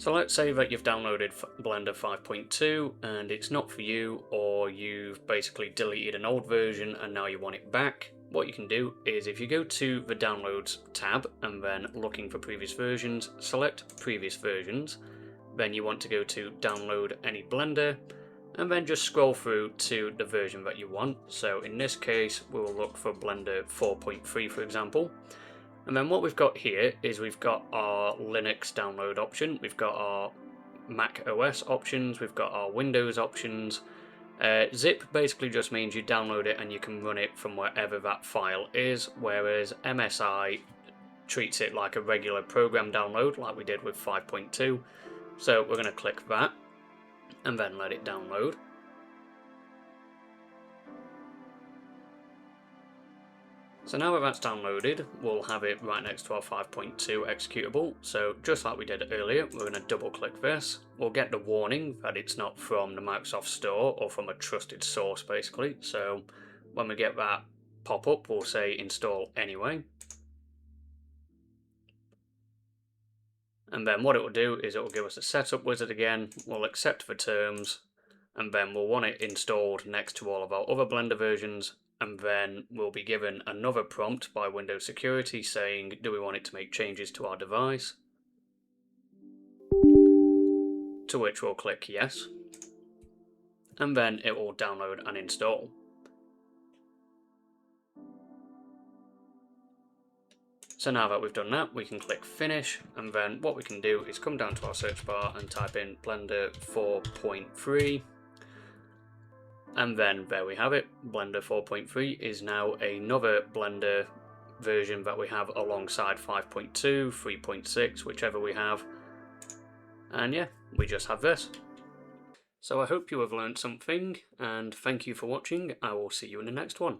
So let's say that you've downloaded Blender 5.2 and it's not for you, or you've basically deleted an old version and now you want it back. What you can do is, if you go to the Downloads tab and then looking for previous versions, select previous versions, then you want to go to Download Any Blender, and then just scroll through to the version that you want. So in this case we'll look for Blender 4.3 for example. And then what we've got here is we've got our Linux download option, we've got our Mac OS options, we've got our Windows options. Zip basically just means you download it and you can run it from wherever that file is, whereas MSI treats it like a regular program download like we did with 5.2. So we're going to click that and then let it download. So now that that's downloaded, we'll have it right next to our 5.2 executable. So just like we did earlier, we're going to double click this. We'll get the warning that it's not from the Microsoft Store or from a trusted source basically. So when we get that pop up, we'll say install anyway. And then what it will do is it will give us a setup wizard again. We'll accept the terms, and then we'll want it installed next to all of our other Blender versions. And then we'll be given another prompt by Windows Security saying, do we want it to make changes to our device? To which we'll click yes. And then it will download and install. So now that we've done that, we can click finish, and then what we can do is come down to our search bar and type in Blender 4.3. And then there we have it. Blender 4.3 is now another Blender version that we have alongside 5.2, 3.6, whichever we have. And yeah, we just have this. So I hope you have learned something, and thank you for watching. I will see you in the next one.